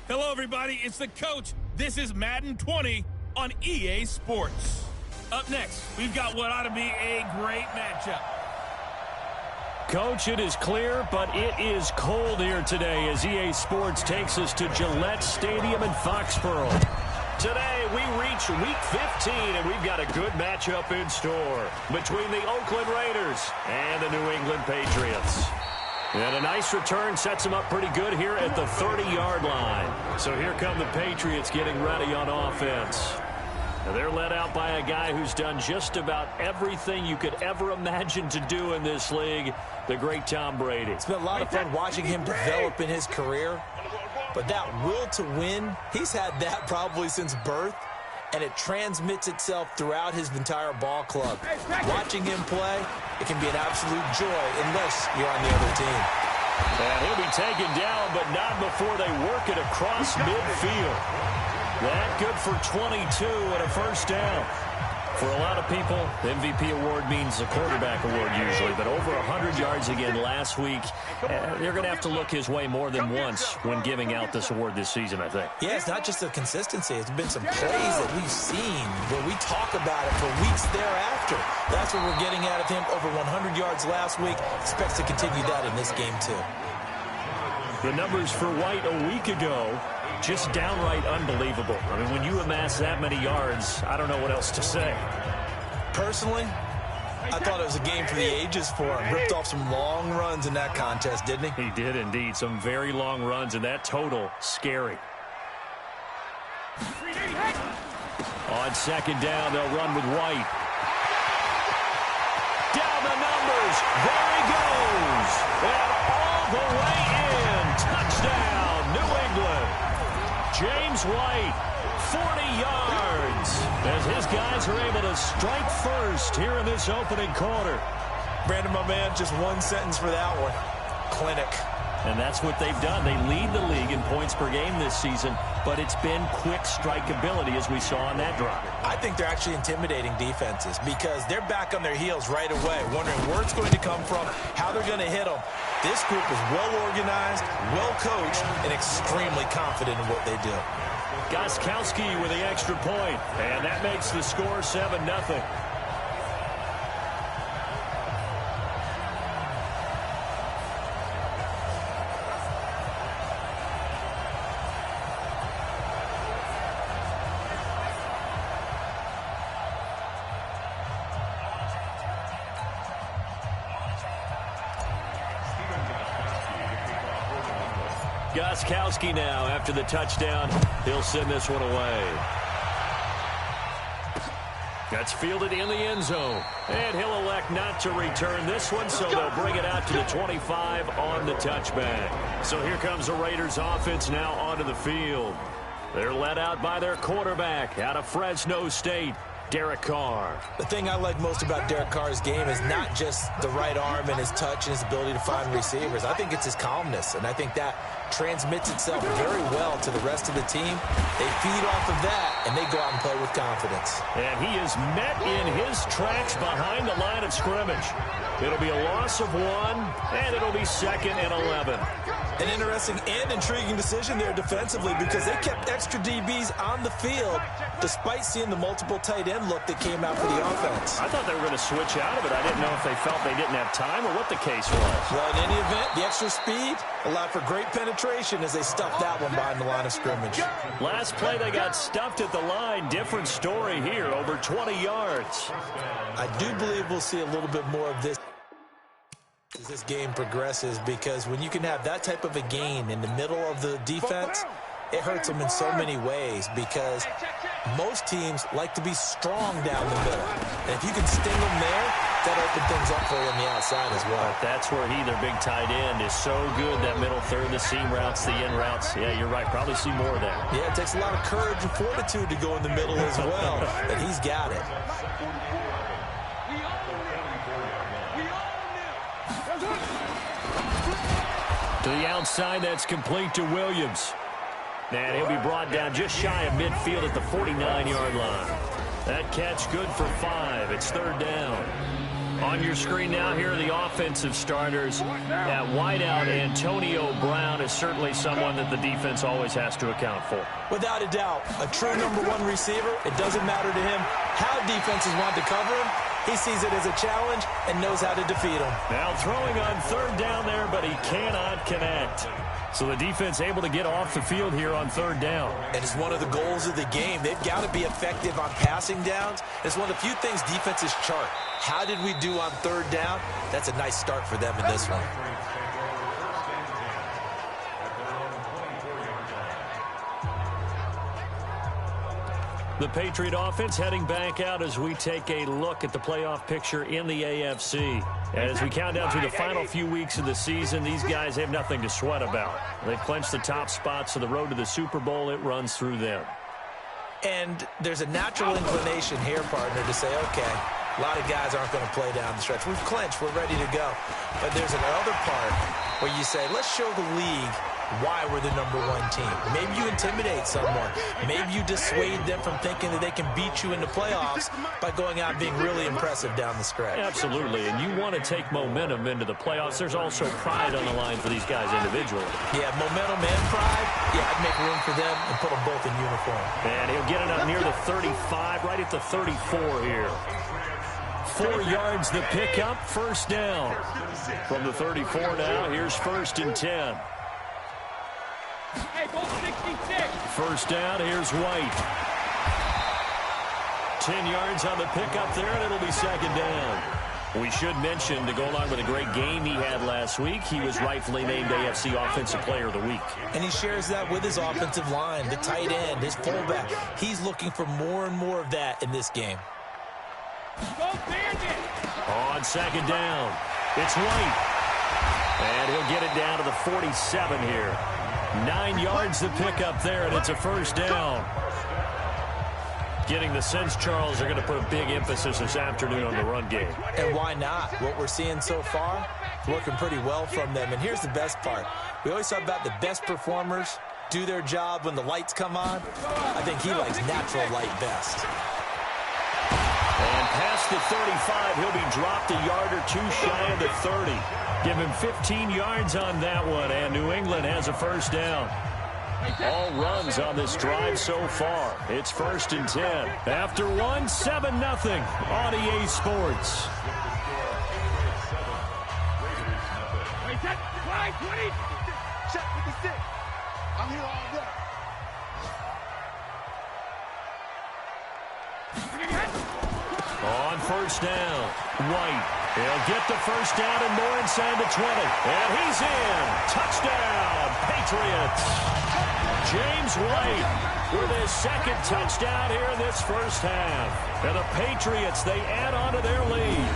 Hello, everybody. It's the coach. This is Madden 20 on EA Sports. Up next, we've got what ought to be a great matchup. Coach, it is clear, but it is cold here today as EA Sports takes us to Gillette Stadium in Foxborough. Today, we reach Week 15, and we've got a good matchup in store between the Oakland Raiders and the New England Patriots. And a nice return sets them up pretty good here at the 30-yard line. So here come the Patriots getting ready on offense. Now they're led out by a guy who's done just about everything you could ever imagine to do in this league, the great Tom Brady. It's been a lot of fun watching him develop in his career. But that will to win, he's had that probably since birth. And it transmits itself throughout his entire ball club. Watching him play, it can be an absolute joy unless you're on the other team. And he'll be taken down, but not before they work it across midfield. That good for 22 and a first down. For a lot of people, the MVP award means the quarterback award usually, but over 100 yards again last week, they're going to have to look his way more than once when giving out this award this season, I think. Yeah, it's not just the consistency. It's been some plays that we've seen where we talk about it for weeks thereafter. That's what we're getting out of him. Over 100 yards last week. Expects to continue that in this game, too. The numbers for White a week ago, just downright unbelievable. I mean, when you amass that many yards, I don't know what else to say. Personally, I thought it was a game for the ages for him. Ripped off some long runs in that contest, didn't he? He did indeed. Some very long runs, and that total, scary. On second down, they'll run with White. Down the numbers. There he goes. And all the way in. Touchdown, New England. James White, 40 yards, as his guys are able to strike first here in this opening quarter. Brandon, my man, just one sentence for that one. Clinic. And that's what they've done. They lead the league in points per game this season, but it's been quick strikeability as we saw on that drive. I think they're actually intimidating defenses because they're back on their heels right away, wondering where it's going to come from, how they're going to hit them. This group is well organized, well coached, and extremely confident in what they do. Gostkowski with the extra point, and that makes the score 7-0. Gostkowski now after the touchdown. He'll send this one away. That's fielded in the end zone. And he'll elect not to return this one, so they'll bring it out to the 25 on the touchback. So here comes the Raiders offense now onto the field. They're led out by their quarterback out of Fresno State, Derek Carr. The thing I like most about Derek Carr's game is not just the right arm and his touch and his ability to find receivers. I think it's his calmness, and I think that transmits itself very well to the rest of the team. They feed off of that, and they go out and play with confidence. And he is met in his tracks behind the line of scrimmage. It'll be a loss of 1, and it'll be 2nd and 11. An interesting and intriguing decision there defensively because they kept extra DBs on the field despite seeing the multiple tight end look that came out for the offense. I thought they were going to switch out of it. I didn't know if they felt they didn't have time or what the case was. Well, in any event, the extra speed allowed for great penetration as they stuffed that one behind the line of scrimmage. Last play, they got stuffed at the line. Different story here, over 20 yards. I do believe we'll see a little bit more of this as this game progresses because when you can have that type of a gain in the middle of the defense, it hurts them in so many ways because most teams like to be strong down the middle. And if you can sting them there, that opens things up for you on the outside as well. But that's where he, their big tight end, is so good, that middle third, the seam routes, the in routes. Yeah, you're right. Probably see more of that. Yeah, it takes a lot of courage and fortitude to go in the middle as well, but he's got it. To the outside, that's complete to Williams. And he'll be brought down just shy of midfield at the 49-yard line. That catch good for 5. It's 3rd down. On your screen now, here are the offensive starters. At wideout, Antonio Brown is certainly someone that the defense always has to account for. Without a doubt, a true #1 receiver. It doesn't matter to him how defenses want to cover him. He sees it as a challenge and knows how to defeat him. Now throwing on 3rd down there, but he cannot connect. So the defense able to get off the field here on 3rd down. And it's one of the goals of the game. They've got to be effective on passing downs. It's one of the few things defenses chart. How did we do on 3rd down? That's a nice start for them in this one. The Patriot offense heading back out as we take a look at the playoff picture in the AFC. As we count down to the final few weeks of the season, these guys have nothing to sweat about. They've clinched the top spots to the road to the Super Bowl. It runs through them. And there's a natural inclination here, partner, to say, okay, a lot of guys aren't going to play down the stretch. We've clinched. We're ready to go. But there's another part where you say, let's show the league why we're the #1 team. Maybe you intimidate someone. Maybe you dissuade them from thinking that they can beat you in the playoffs by going out and being really impressive down the stretch. Absolutely, and you want to take momentum into the playoffs. There's also pride on the line for these guys individually. Yeah, momentum and pride. Yeah, I'd make room for them and put them both in uniform. And he'll get it up near the 35, right at the 34 here. 4 yards the pickup, 1st down. From the 34 now, here's 1st and 10. Hey, go 66. 1st down, here's White. 10 yards on the pickup there, and it'll be 2nd down. We should mention, to go along with a great game he had last week, he was rightfully named AFC Offensive Player of the Week. And he shares that with his offensive line, the tight end, his fullback. He's looking for more and more of that in this game. Go Bandit. On 2nd down, it's White. And he'll get it down to the 47 here. 9 yards to pick up there, and it's a 1st down. Getting the sense, Charles, they're going to put a big emphasis this afternoon on the run game. And why not? What we're seeing so far, working pretty well from them. And here's the best part. We always talk about the best performers do their job when the lights come on. I think he likes natural light best. And past the 35, he'll be dropped a yard or two shy of the 30. Give him 15 yards on that one, and New England has a 1st down. All runs on this drive so far. It's 1st and 10. After 1, 7-0 on EA Sports. Wait, set. 20. Check with the 6. I'm here all day. On 1st down, White. He'll get the 1st down and more inside the 20. And he's in. Touchdown, Patriots. James White with his 2nd touchdown here in this 1st half. And the Patriots, they add on to their lead.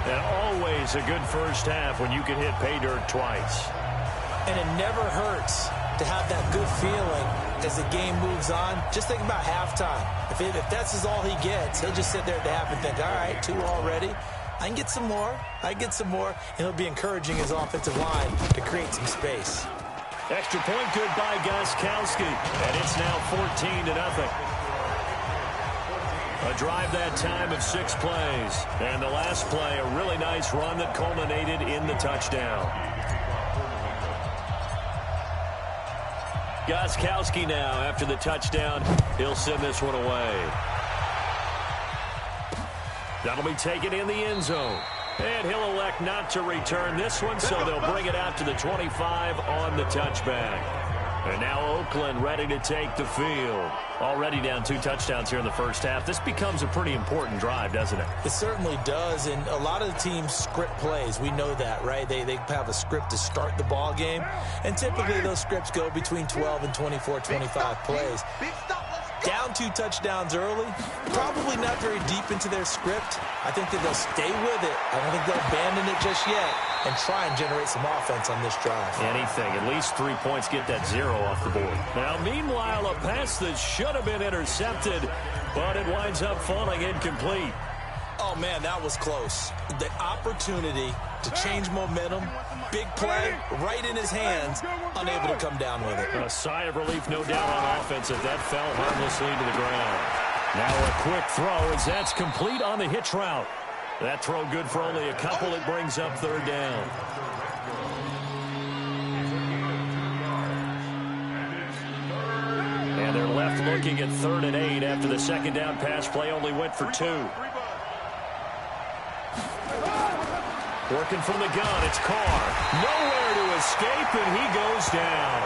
And always a good 1st half when you can hit pay dirt twice. And it never hurts to have that good feeling as the game moves on. Just think about halftime. If that's all he gets, he'll just sit there at the half and think, all right, 2 already. I can get some more. And he'll be encouraging his offensive line to create some space. Extra point good by Gostkowski. And it's now 14-0. A drive that time of 6 plays. And the last play, a really nice run that culminated in the touchdown. Gostkowski now, after the touchdown, he'll send this one away. That'll be taken in the end zone. And he'll elect not to return this one, so they'll bring it out to the 25 on the touchback. And now Oakland ready to take the field. Already down 2 touchdowns here in the 1st half. This becomes a pretty important drive, doesn't it? It certainly does, and a lot of the teams script plays. We know that, right? They have a script to start the ball game, and typically those scripts go between 12 and 24, 25 plays. Down 2 touchdowns early, probably not very deep into their script. I think that they'll stay with it. I don't think they'll abandon it just yet and try and generate some offense on this drive. Anything. At least 3 points, get that 0 off the board. Now, meanwhile, a pass that should have been intercepted, but it winds up falling incomplete. Oh, man, that was close. The opportunity to change momentum, big play, right in his hands, unable to come down with it. A sigh of relief, no doubt, on offense if that fell harmlessly to the ground. Now a quick throw as that's complete on the hitch route. That throw good for only a couple. It brings up third down. And they're left looking at 3rd and 8 after the second down pass play only went for 2. Working from the gun, it's Carr. Nowhere to escape, and he goes down.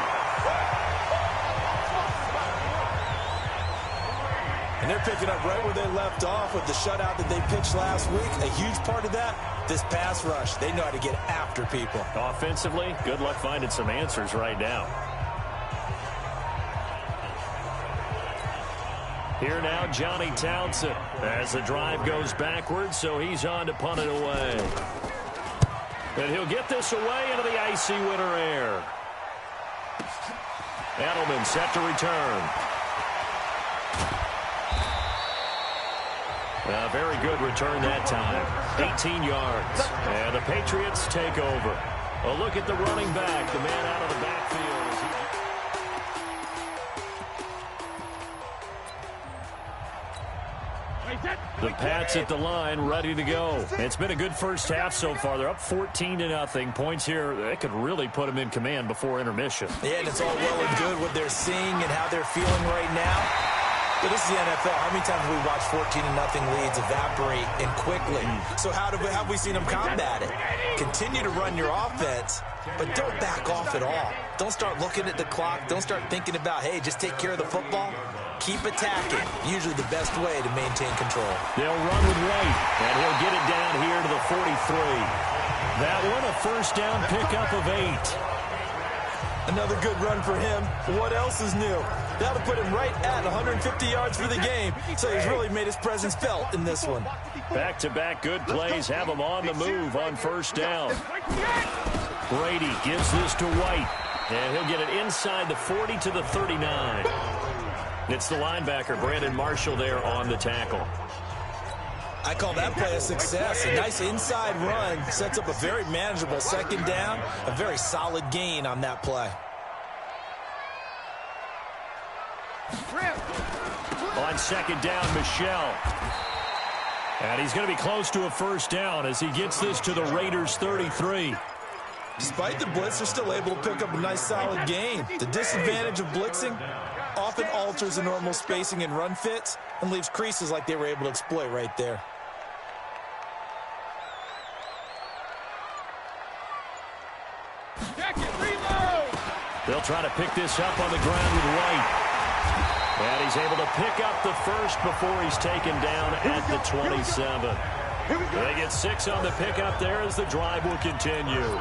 And they're picking up right where they left off with the shutout that they pitched last week. A huge part of that, this pass rush. They know how to get after people. Offensively, good luck finding some answers right now. Here now, Johnny Townsend. As the drive goes backwards, so he's on to punt it away. And he'll get this away into the icy winter air. Edelman set to return. A very good return that time. 18 yards. And the Patriots take over. A look at the running back, the man out of the backfield. The Pats at the line, ready to go. It's been a good first half so far. They're up 14-0. Points here, that could really put them in command before intermission. Yeah, and it's all well and good what they're seeing and how they're feeling right now. But this is the NFL. How many times have we watched 14-0 leads evaporate and quickly? So how have we seen them combat it? Continue to run your offense, but don't back off at all. Don't start looking at the clock. Don't start thinking about, hey, just take care of the football. Keep attacking. Usually the best way to maintain control. They'll run with White, and he'll get it down here to the 43. That one, a first down pickup of 8. Another good run for him. What else is new? That'll put him right at 150 yards for the game, so he's really made his presence felt in this one. Back-to-back good plays have him on the move on first down. Brady gives this to White, and he'll get it inside the 40 to the 39. It's the linebacker, Brandon Marshall, there on the tackle. I call that play a success. A nice inside run sets up a very manageable second down, a very solid gain on that play. On second down, Michel. And he's going to be close to a first down as he gets this to the Raiders' 33. Despite the blitz, they're still able to pick up a nice solid gain. The disadvantage of blitzing often alters the normal spacing and run fits and leaves creases like they were able to exploit right there. They'll try to pick this up on the ground with White. And he's able to pick up the first before he's taken down at the 27. They get 6 on the pickup there as the drive will continue.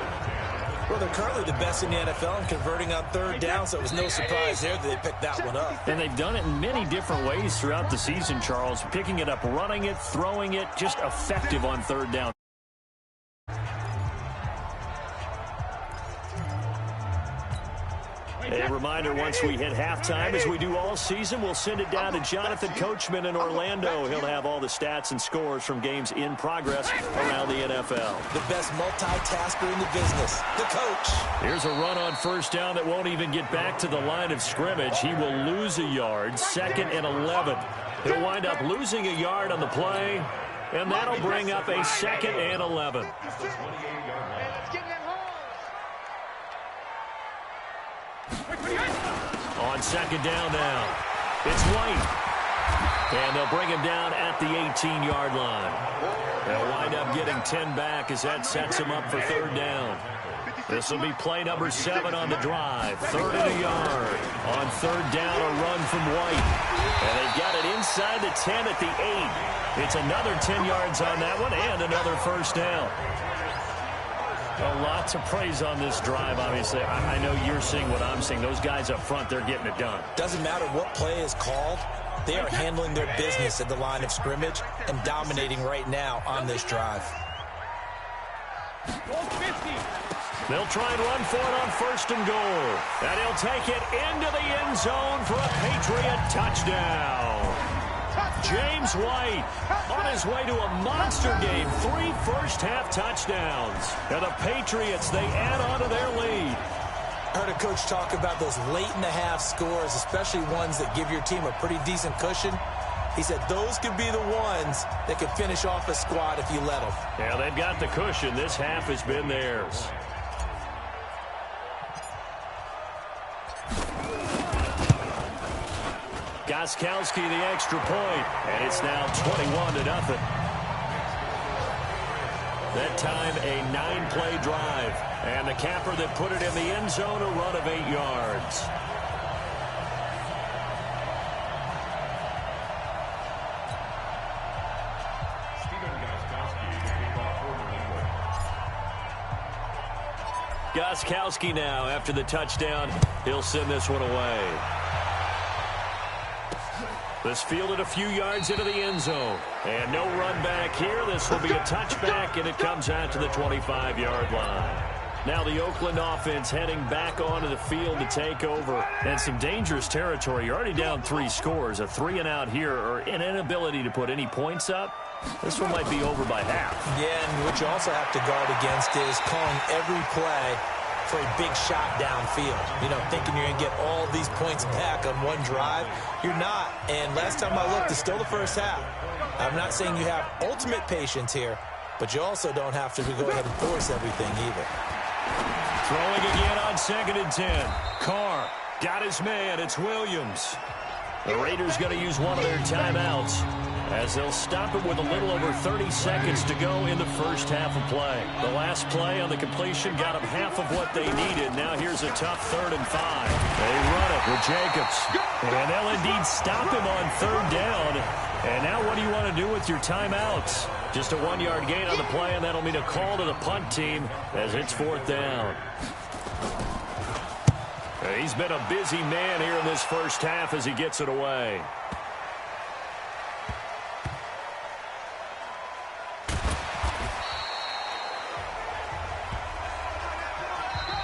Well, they're currently the best in the NFL in converting on third down, so it was no surprise there that they picked that one up. And they've done it in many different ways throughout the season, Charles. Picking it up, running it, throwing it, just effective on third down. A reminder, once we hit halftime, as we do all season, we'll send it down to Jonathan Coachman in Orlando. He'll have all the stats and scores from games in progress around the NFL. The best multitasker in the business, the coach. Here's a run on first down that won't even get back to the line of scrimmage. He will lose a yard, 2nd and 11. He'll wind up losing a yard on the play, and that'll bring up a 2nd and 11. On second down now, it's White. And they'll bring him down at the 18-yard line. They'll wind up getting 10 back as that sets him up for third down. This will be play number 7 on the drive. 3rd and a yard. On third down, a run from White. And they've got it inside the 10 at the 8. It's another 10 yards on that one and another first down. A lot to praise on this drive, obviously. I know you're seeing what I'm seeing. Those guys up front, they're getting it done. Doesn't matter what play is called. They are handling their business at the line of scrimmage and dominating right now on this drive. They'll try and run for it on 1st and goal. And he'll take it into the end zone for a Patriot touchdown. James White on his way to a monster game. 3 first-half touchdowns. And the Patriots, they add on to their lead. I heard a coach talk about those late-in-the-half scores, especially ones that give your team a pretty decent cushion. He said those could be the ones that could finish off a squad if you let them. Yeah, they've got the cushion. This half has been theirs. Gostkowski the extra point, and it's now 21-0. That time a 9-play drive, and the capper that put it in the end zone, a run of 8 yards. Gostkowski now after the touchdown. He'll send this one away. This fielded a few yards into the end zone. And no run back here. This will be a touchback, and it comes out to the 25-yard line. Now the Oakland offense heading back onto the field to take over. And some dangerous territory. You're already down 3 scores. A 3-and-out here, or an inability to put any points up. This one might be over by half. Yeah, and what you also have to guard against is calling every play for a big shot downfield. You know, thinking you're going to get all these points back on one drive. You're not. And last time I looked, it's still the first half. I'm not saying you have ultimate patience here, but you also don't have to go ahead and force everything either. Throwing again on 2nd and 10. Carr got his man. It's Williams. The Raiders going to use one of their timeouts as they'll stop it with a little over 30 seconds to go in the first half of play. The last play on the completion got them half of what they needed. Now here's a tough 3rd and 5. They run it with Jacobs. And they'll indeed stop him on 3rd down. And now what do you want to do with your timeouts? Just a 1-yard gain on the play, and that'll mean a call to the punt team as it's 4th down. And he's been a busy man here in this first half as he gets it away.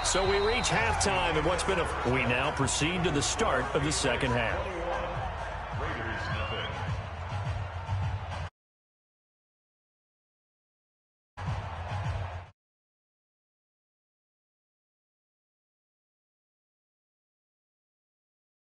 So we reach halftime, and we now proceed to the start of the second half.